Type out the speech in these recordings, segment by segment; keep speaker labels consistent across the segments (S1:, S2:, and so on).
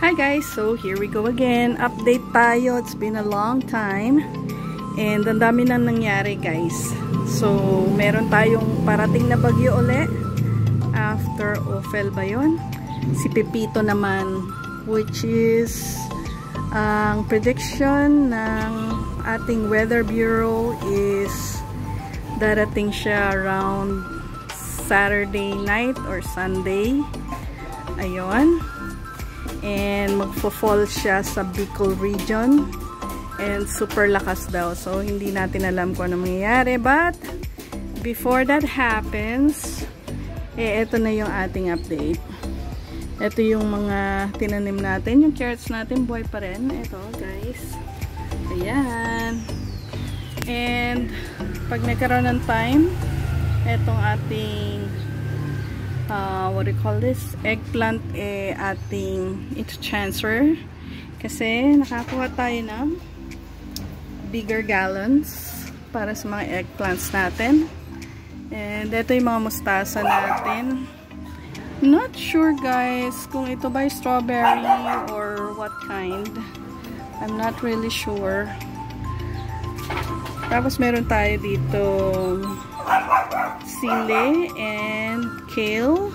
S1: Hi guys, so here we go again. Update tayo. It's been a long time. And ang dami nang nangyari guys. So, meron tayong parating na bagyo uli. After Ophel ba yun? Si Pepito naman. Which is, ang prediction ng ating Weather Bureau is darating siya around Saturday night or Sunday. Ayun. And magfo-fall siya sa Bicol region. And super lakas daw. So, hindi natin alam kung ano mangyayari. But, before that happens, ito na yung ating update. Ito yung mga tinanim natin. Yung carrots natin, buhay pa rin. Ito, guys. Ayan. And, pag nagkaroon ng time, itong ating what do you call this? Eggplant ating transfer. Kasi nakakuha tayo ng bigger gallons para sa mga eggplants natin. And ito yung mga mustasa natin. Not sure guys kung ito ba strawberry or what kind. I'm not really sure. Tapos meron tayo dito sili and kale.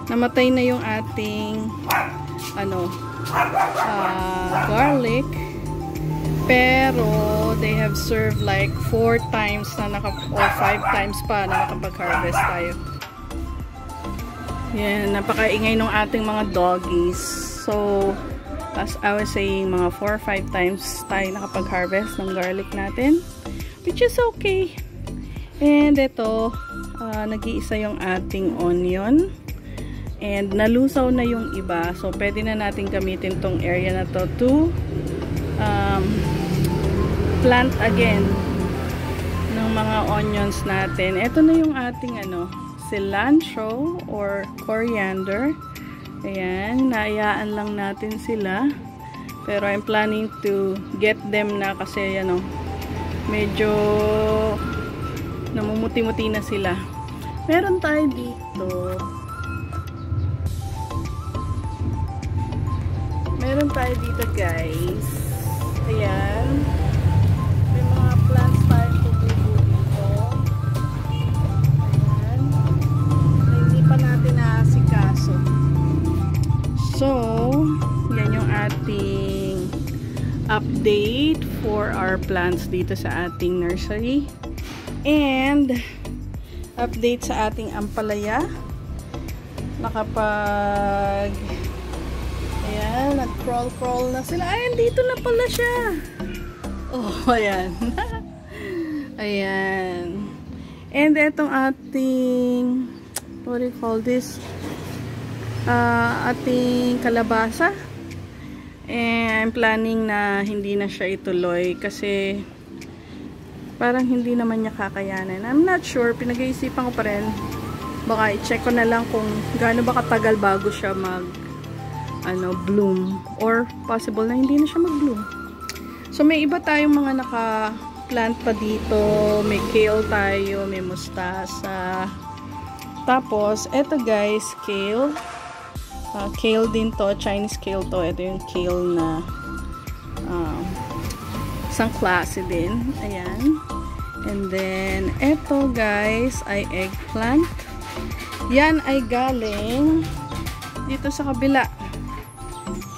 S1: Namatay na yung ating garlic, pero they have served like 4 times na or 5 times pa na nakapag-harvest tayo. Yan, napakaingay ng ating mga doggies. So as I was saying, mga 4 or 5 times tayo nakapag-harvest ng garlic natin, which is okay. And ito, nag-iisa yung ating onion. And nalusaw na yung iba. So, pwede na natin gamitin tong area na to plant again ng mga onions natin. Ito na yung ating cilantro or coriander. Ayan, naayaan lang natin sila. Pero I'm planning to get them na kasi medyo namumuti-muti na sila. Meron tayo dito. Meron tayo dito guys. Ayan. May mga plants tayong tutubo dito. Ayan. Hindi pa natin naasikaso. So, yan yung ating update for our plants dito sa ating nursery. And update sa ating ampalaya. Ayan, nag-crawl na sila. Ayan, dito na pala siya. Oh, ayan. Ayan. And itong ating, what do you call this? Ating kalabasa. And I'm planning na hindi na siya ituloy kasi parang hindi naman niya kakayanan. I'm not sure. Pinag-iisipan ko pa rin. Baka i-check ko na lang kung gaano ba katagal bago siya bloom. Or possible na hindi na siya mag-bloom. So, may iba tayong mga naka-plant pa dito. May kale tayo. May mustasa. Tapos, eto guys, kale. Kale din to. Chinese kale to. Ito yung kale na isang klase din. Ayan. And then, eto guys, ay eggplant. Yan ay galing dito sa kabila.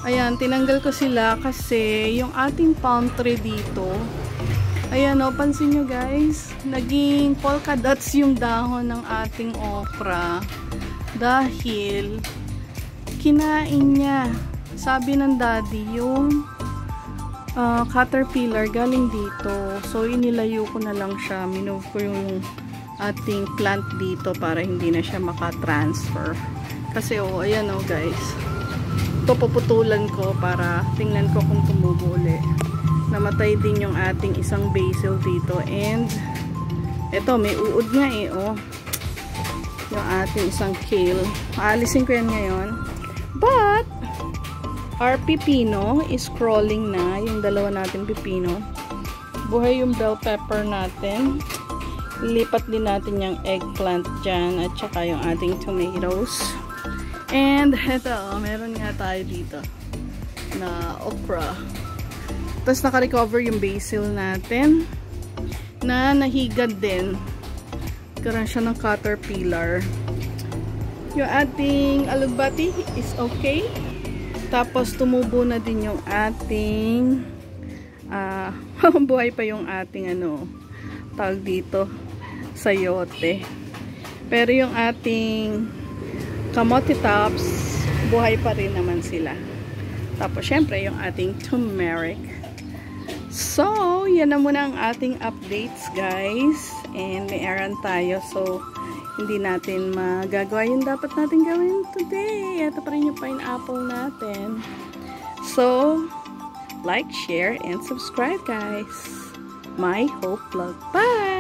S1: Ayan, tinanggal ko sila kasi yung ating palm tree dito, ayan pansin nyo guys, naging polka dots yung dahon ng ating okra dahil kinain niya. Sabi ng daddy, yung caterpillar galing dito. So, inilayo ko na lang siya. Minove ko yung ating plant dito para hindi na siya makatransfer. Kasi, ayan guys. Ito, puputulan ko para tingnan ko kung tumubo ulit. Namatay din yung ating isang basil dito. And, ito, may uod nga yung ating isang kale. Aalisin ko yan ngayon. But, our pipino is crawling na. Yung dalawa natin pipino. Buhay yung bell pepper natin. Lipat din natin yung eggplant dyan. At saka yung ating tomatoes. And ito, meron nga tayo dito. na okra. Tapos naka-recover yung basil natin na nahigad din. Karoon siya ng caterpillar. Yung ating alugbati is okay. Tapos tumubo na din yung ating buhay pa yung ating tawag dito, sayote. Pero yung ating kamote tops, buhay pa rin naman sila. Tapos syempre yung ating turmeric. So, yan na muna ang ating updates, guys. And may errand tayo. So, hindi natin magagawa yung dapat natin gawin today. Ito pa rin yung pineapple natin. So, like, share, and subscribe, guys. My Hope Vlog. Bye!